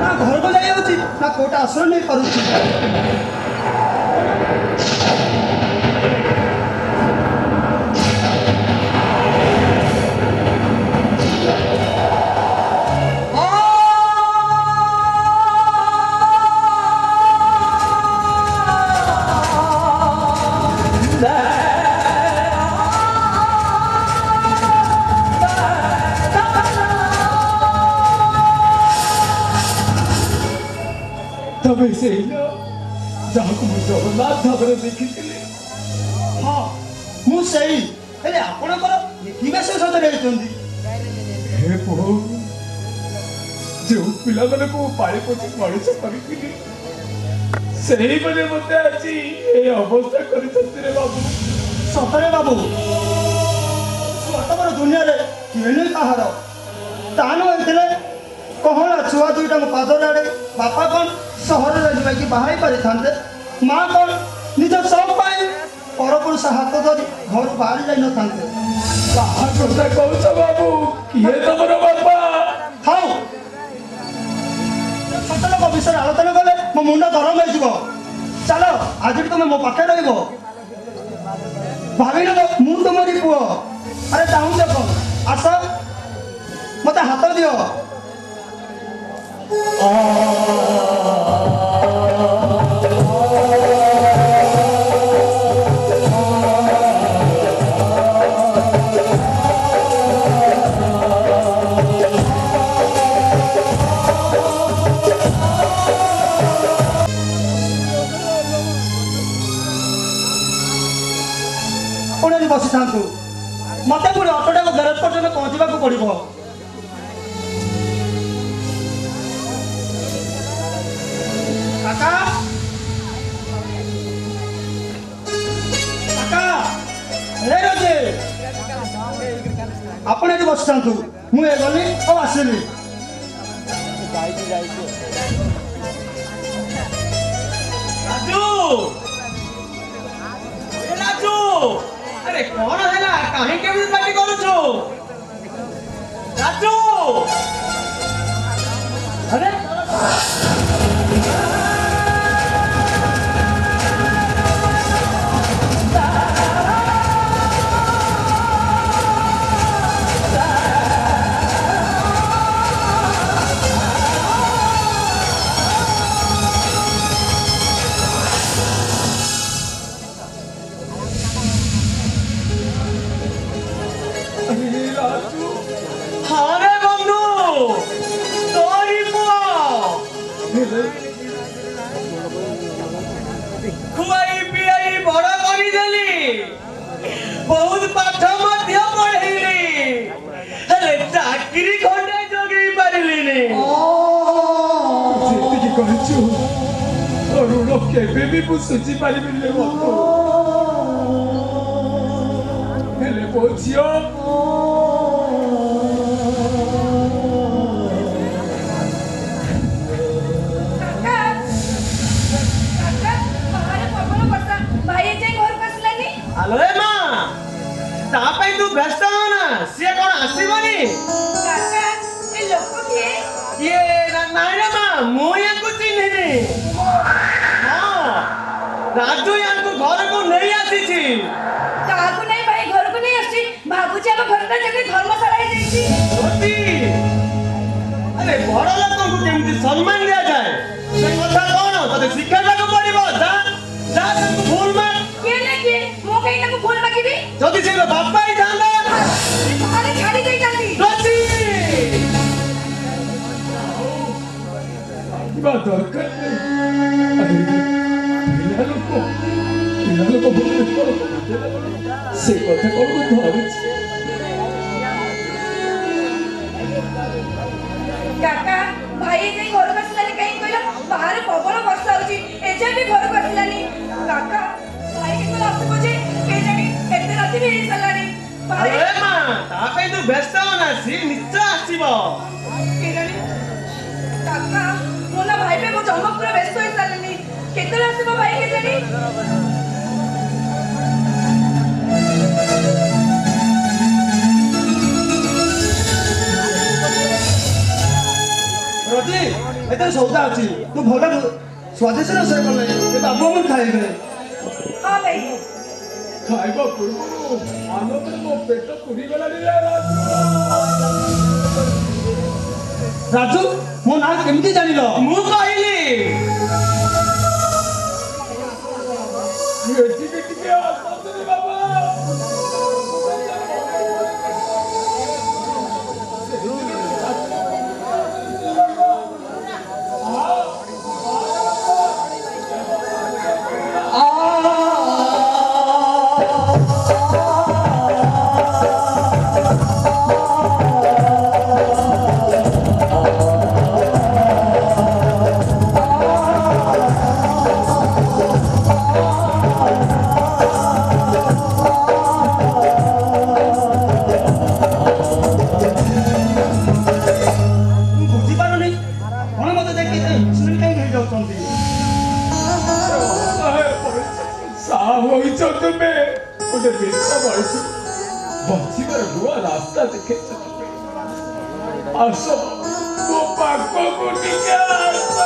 ना घर को जाई ना कोटा आश्रय नहीं करूँ। तब से ही ना जहाँ को मुझे जगन्नाथ भाବରେ ଦେଖିଥିଲି। हाँ मु सही हेले आपणकर देखिबा से सजरे हेचंदी। हे प्रभु जो पिला माने को पाଳି पोछि मଣିଷ କରିଥିଲି ସେହି ମାନେ ମୋତେ ଆଜି ଏ ଅବସ୍ଥା କରିଛନ୍ତି रे ବାବୁ। ସତରେ ବାବୁ ବର୍ତ୍ତମାନ ଦୁନିଆରେ କିଏ କାହାର ତାନ ହେଇଥିଲେ କହଣା ଛୁଆ ଦୁଇଟା ମୋ ପାଦରେ ଆଡ଼େ ବାପା କ'ଣ ସହରରେ ଯାଇକି ବାହାଇ ପାରିଥାନ୍ତେ, ମା କ'ଣ ନିଜ ସଉକ ପାଇଁ ପରପୁରୁଷ ହାତ ଧରି ଘରୁ ବାହାରି ଯାଇନଥାନ୍ତେ। କାହା କଥା କହୁଛ ବାବୁ? କିଏ ତମର ବାପା? ଥାଉ ଛୋଟ ଲୋକ ବିଷୟରେ ଆଲୋଚନା କଲେ ମୋ ମୁଣ୍ଡ ଗରମ ହେଇଯିବ। ଚାଲ ଆଜି ତମେ ମୋ ପାଖରେ ରହିବ। ଭାବିଲ ମୁଁ ତୁମରି ପୁଅ। ଆରେ ଚାହୁଁଛ କ'ଣ? ଆସ ମୋତେ ହାତ ଦିଅ। ପୁଣି ବସିଥାନ୍ତୁ। ମୋତେ ପୁଣି ଅଟୋଟାକୁ ଗ୍ୟାରେଜ ପର୍ଯ୍ୟନ୍ତ ପହଞ୍ଚିବାକୁ ପଡ଼ିବ। काका काका रे रोजे आपण एठी बसतांतु मु ए गली ओ आसिली। राजू ए राजू अरे कौन हैला काहे केबी पार्टी करूछु राजू अरे खुआई पियाई बड़ा करी देली बहुत पाठ मध्य पढ़ेली हेले चाकरी खंडे जोगी पारिलिनी ଯେତିକି କହିଛୁ ଋଣ କେବେ ବି ମୁଁ ଶୁଝି ପାରିବିନି ରେ ବନ୍ଧୁ। ହେଲେ ମୋ ଝିଅ हेलो ए मां ता पई तू व्यस्त हो ना से कोन आसीबनी काका ए लोक किए ये ना रे मां मु या को चिन्हिनी हां राजू यानको घर को नहीं आसी छी काकू नहीं भाई घर को नहीं आसी भाबुजी अब घरटा जगह धर्मशाला ही देछि छोटी अरे बड़ लोक को केमती सम्मान दिया जाए से कथा कोन तते शिक्षा को पड़िबो जा जा तू भूल मत के ने के मो कहीं ना भूल मागिबी जदी से बापा ही थांदा अरे छाड़ी दे जल्दी रोची କିବା ଦରକାର ନାହିଁ। ପିଲା ଲୋକ ସେ କଥା କ'ଣ ମୁଁ ଧରୁଛି। काका भाई जे घर को आसलानी कहीं कहला बाहर प्रबल वर्षा होची एजे भी घर को आसलानी काका भाई के तो आसबो जे के जानी एते राती भी सलानी भाई अरे मां ता पे तू व्यस्त हो ना सी निश्चय आसीबो के जानी काका मोना भाई पे मो जन्म पूरा व्यस्त होई सलानी केते आसबो भाई के जानी ସଉଦା ଅଛି ତୁ ଭଲ ସ୍ୱାଦିଷ୍ଟ ରୋଷେଇ କଲେ ଏ ବାବୁ ଆମେ ଖାଇବେ ହଁ ଭାଇ ଖାଇବା ପୂର୍ବରୁ ଆନନ୍ଦରେ ମୋ ପେଟ ପୁରିଗଲାଣି ରେ ରାଜୁ ମୋ ନାଁ କେମିତି ଜାଣିଲ ମୁଁ କହିଲି ଏଠିକି ଟିକେ ଆସନ୍ତୁନି ବାବା। ମୁଁ ବୁଝିପାରୁନି କଣ ମତେ ଦେଖି ଶୁଣି କାହିଁକି ହେଇଯାଉଛନ୍ତି ସାହା ହୋଇଛ ତୁମେ ଗୋଟେ ବିଷ ବୟସ ବଞ୍ଚିବାର ନୂଆ ରାସ୍ତା ଦେଖେଇଛ ତୁମେ। ଆସ ମୋ ପାଖକୁ ଟିକେ ଆସ।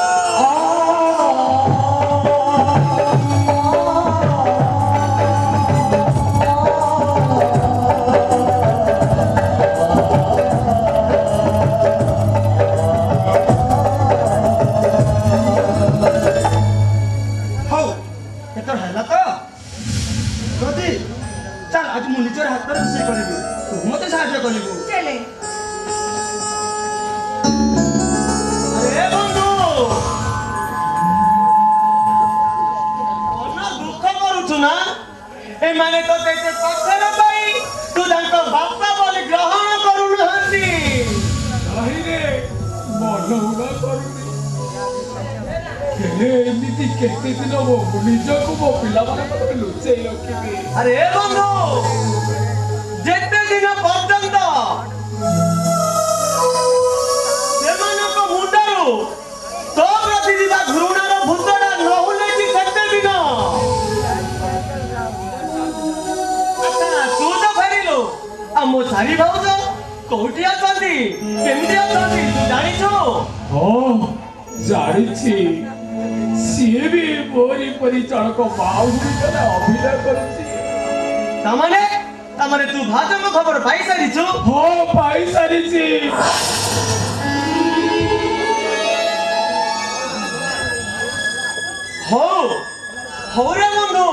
ହଉ ଏଥର ହେଲା ତ ଯଦି ଚାଲ ଆଜି ମୁଁ ନିଜର ହାତରେ ରୋଷେଇ କରିବି ତୁ ମତେ ସାହାଯ୍ୟ କରିବୁ ଚଲେ ଆରେ ବନ୍ଧୁ ମନ ଦୁଃଖ କରୁଛୁ ନା ଏମାନେ ତ ଏତେ ପାଖରେ ପାଇ ତୁ ତାଙ୍କ ବାପା ବୋଲି ଗ୍ରହଣ କରୁନାହାନ୍ତି। କାହିଁରେ ମନ ଉଣା କରୁନି ହେଲେ ଏମିତି କେତେ ଦିନ ମୋ ନିଜକୁ ମୋ ପିଲାମାନଙ୍କ ପାଖରେ ଲୁଚେଇ ରଖିବି। ଆରେ ବନ୍ଧୁ ଯେତେ ଦିନ ପର୍ଯ୍ୟନ୍ତ ସେମାନଙ୍କ ମୁଣ୍ଡରୁ ତୋ ପ୍ରତି ଥିବା ଘୃଣାର ଭୂତଟା ନ ଉଲେଛି ସେତେ ଦିନ। ଆଚ୍ଛା ତୁ ତ ଫେରିଲୁ ଆଉ ମୋ ଶାରୀ ଭାଉଜ କୋଉଠି ଅଛନ୍ତି କେମିତି ଅଛନ୍ତି ତୁ ଜାଣିଛୁ? ହଁ ଜାଣିଛି ସିଏ ବି ମୋରି ପରି ଜଣକ ମାଉ ଭୂମିକାରେ ଅଭିନୟ କରୁଛି। ତାମାନେ ତୁ ଭାଉଜଙ୍କ ଖବର ପାଇସାରିଛୁ? ହଁ ପାଇସାରିଛି। ହଉ ରେ ବନ୍ଧୁ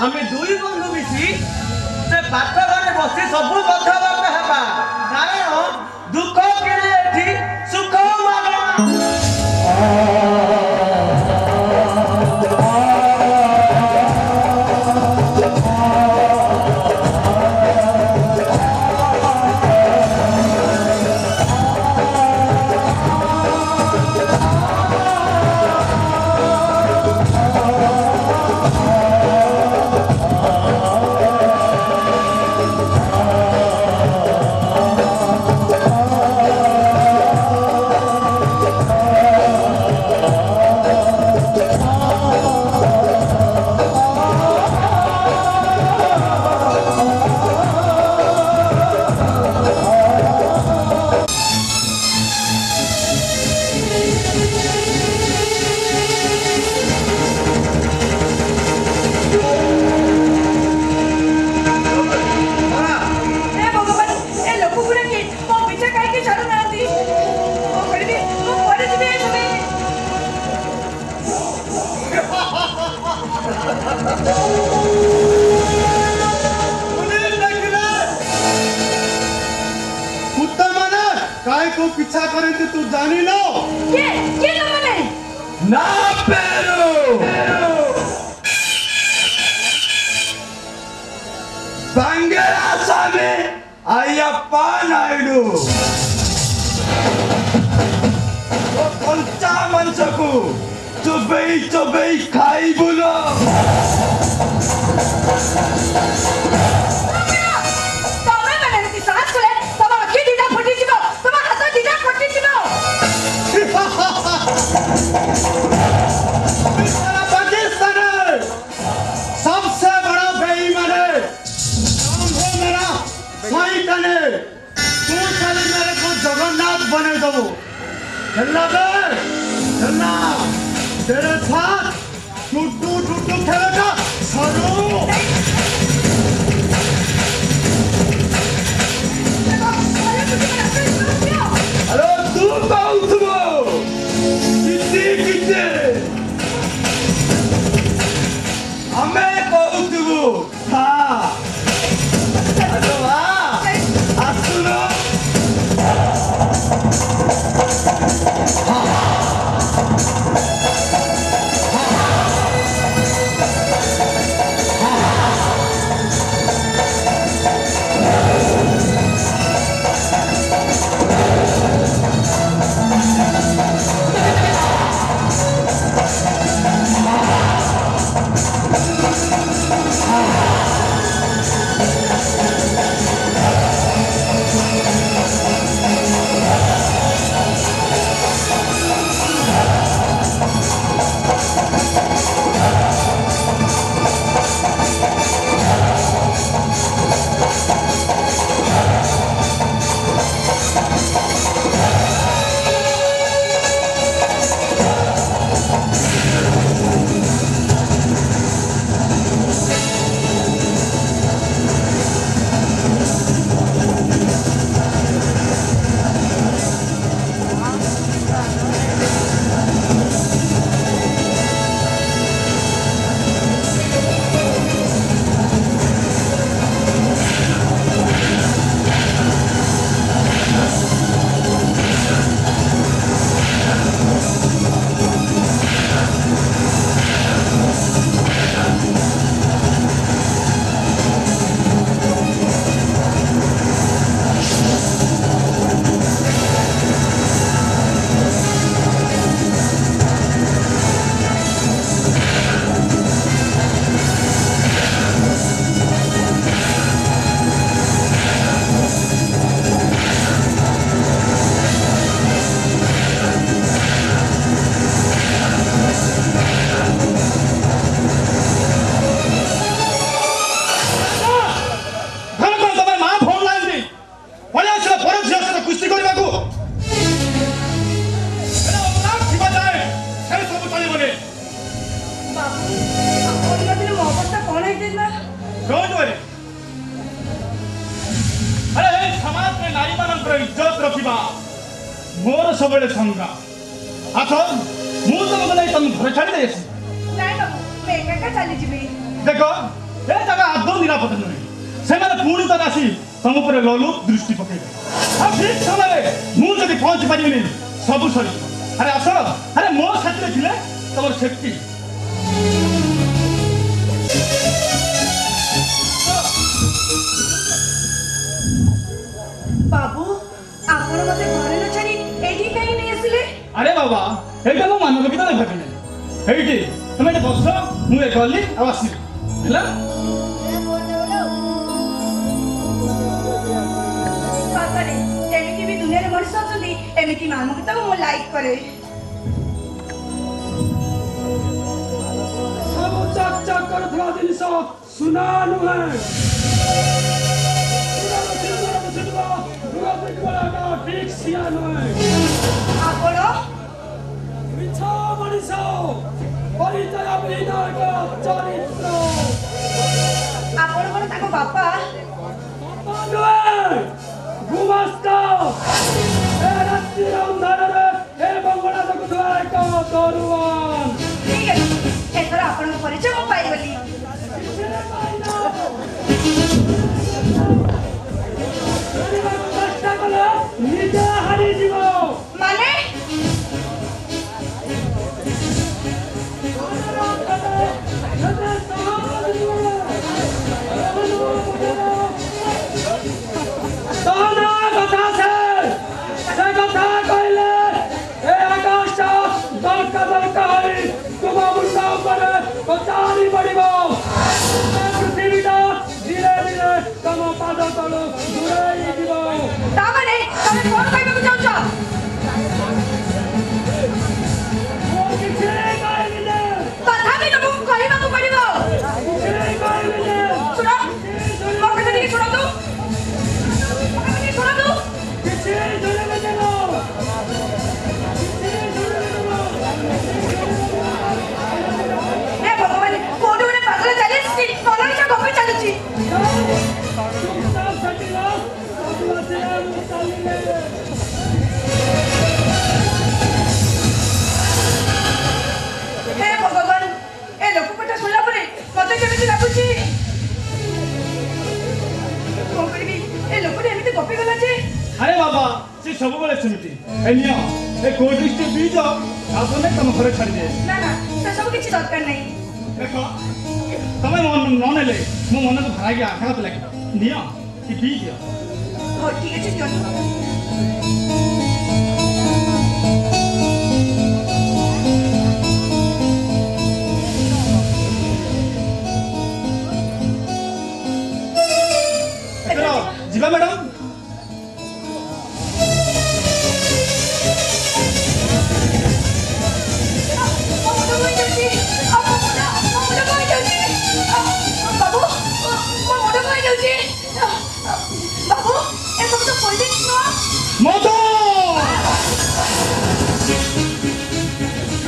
ଆମେ ଦୁଇ ବନ୍ଧୁ ମିଶି ସେ ପାଖ ଘରେ ବସି ସବୁ କଥାବାର୍ତ୍ତା ହେବା କାରଣ ଦୁଃଖ କିଣେ ଏଠି ସୁଖ ମାଗଣା। को पीछा करते तू जानी लो ये तुमने ना पेरो बांगेरा सामे अय्यप्पा नायडू कंचा मांस को चुबई चुबई खाई बोलो सबसे बड़ा बेईमान है मेरा साई कने तू चल मेरे को जगन्नाथ बने दो कर चलना तेरे साथ टुट्टू टुट्टू खेलेगा सरू अरे तू कौतुबो किसी किसे हमें कौतुबो हाँ अरे वाह आसुनो Don't worry. अरे हे समाज में नारी मानकर इज्जत रखिबा मोर सबले संगा आथ मु तुमको नहीं तुम घर छाड़ी देसी ନାଇଁ ବାବୁ ମୁଁ ଏକା ଏକା ଚାଲିଯିବି देखो ए जगह आदौ निरापद नहीं से माने पुणी तर आसी तुम ऊपर ललु दृष्टि पकेबे आ ठीक समय मु जदी पहुंच पारिबिनी सब सरी अरे आस अरे मो साथी थिले तमर सेफ्टी ବାବୁ ଆପଣ ମତେ ଘରେ ନ ଛାଡି ଏଠି କାହିଁ ନେଇ ଆସିଲେ अरे बाबा एटा मो मानक भी तो भागने एठी तुम एटा बस मु ए गली आ आसी हैला ସତରେ ଏମିତି ବି ଦୁନିଆରେ ମଣିଷ ଅଛନ୍ତି ଏମିତି ମାନବ ଗୀତକୁ ମୁଁ ଲାଇକ୍ କରେ सब चक चक करथवा जिनिस सुना नुहे ठीक सिया नुहे ଆପଣ ମିଛ ମଣିଷ ପରିଚୟ ବିହୀନ ଏକ ଚରିତ୍ର ଆପଣ କଣ ତାଙ୍କ ବାପା ନୁହେଁ ଗୁମାସ୍ତା ଏ ରାତ୍ରିର ଅନ୍ଧାରରେ ଏ ବଙ୍ଗଳା ଦେଖୁଥିବା ଏକ ଦରୁଆନ ଠିକ ଅଛି ଏଥର ଆପଣଙ୍କ ପରିଚୟ ମୁଁ ପାଇଗଲି ଚେଷ୍ଟା କଲେ ନିଜେ ହାରିଯିବ ମାନେ ତାମାନେ ତମେ କଣ କହିବାକୁ ଚାହୁଁଛ ତଥାପି ତମକୁ କହିବାକୁ ପଡିବ ଶୁଣ ମୋ କଥା ଟିକେ ଶୁଣନ୍ତୁ ମୋ କଥା ଟିକେ ଶୁଣନ୍ତୁ ମତେ କେମିତି ଲାଗୁଛି କଣ କରିବି ଏ ଲୋକଟା ଏମିତି ଗପି ଗଲା ଯେ ଆରେ ବାବା ସେ ସବୁବେଳେ ସେମିତି ଏ ନିଅ ଏ କୋଲ୍ଡ ଡ୍ରିଙ୍କସ୍ ଟେ ପିଇଛ ତାପରେ ତମ ଘରେ ଛାଡ଼ିଦିଏ ନା ନା ସେସବୁ କିଛି ଦରକାର ନାହିଁ ଦେଖ ତମେ ନ ନେଲେ ମୋ ମନକୁ ଭାରାଇକି ଆଘାତ ଲାଗିବ ନିଅ କି ପିଇ ଦିଅ ହଉ ଠିକ ଅଛି ଦିଅନ୍ତୁ ଏଥର ଯିବା ମ୍ୟାଡାମ মদ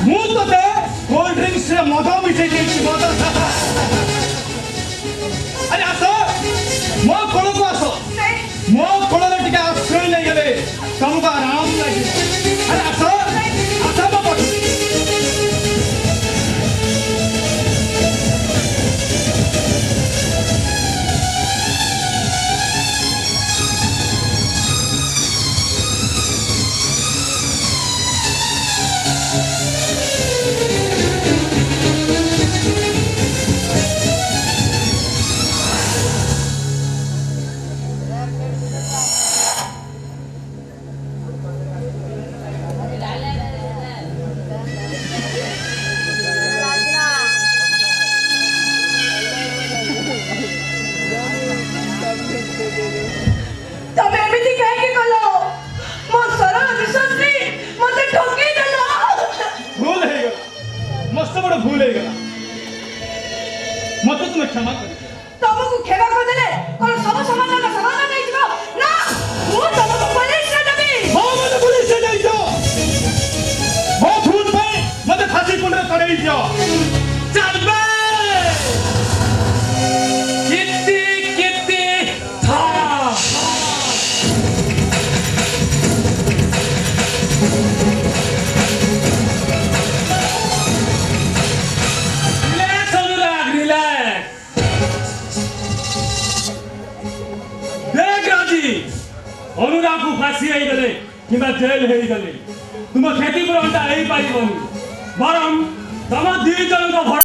ମୁଁ ତତେ କୋଲ୍ଡ ଡ୍ରିଙ୍କସରେ ମଦ ମିଶେଇ ଦେଇଛି ମଦ ଆରେ ଆସ ମୋ କୋଳକୁ ଆସ ମୋ କୋଳରେ ଟିକେ ଆଶ୍ରୟ ନେଇଗଲେ ତମକୁ ଆରାମ ଲାଗିବ ଆରେ ଆସ ଆସ ମୋ ପାଖକୁ ତମେ ଏମିତି କାହିଁକି କଲ ମୋ ସରଳ ବିଶ୍ୱାସୀ ମତେ ଠକେଇ ଦେଲ ଭୁଲ ହେଇଗଲା ମସ୍ତ ବଡ଼ ଭୁଲ ହେଇଗଲା ମତେ ତୁମେ କ୍ଷମା କରିଦିଅ ତମକୁ କ୍ଷମା କରିଦେଲେ କଣ ସବୁ ସମାଧାନ ସମାଧାନ ହେଇଯିବ ନା ମୁଁ ତମକୁ ପୋଲିସରେ ଦେବି ହଁ ମତେ ପୁଲିସରେ ଯାଇଛ ମୋ ଭୁଲ ପାଇଁ ମତେ ଫାଶୀ କୁଣ୍ଡରେ ଚଢ଼େଇ ଦିଅ ଚାଲବେ କିତି କିତି ଥା রিল্যাক্স অনুরাগ রিল্যাক্স দেখ রাজি অনুরাগକୁ ফাঁସି ହେଇଗଲେ କିମ୍ବା ଜେଲ୍ ହେଇଗଲେ ତୁମ କ୍ଷତିପୂରଣଟା ହେଇପାରିବନି ବରଂ ତମ ଦୁଇ ଜଣଙ୍କ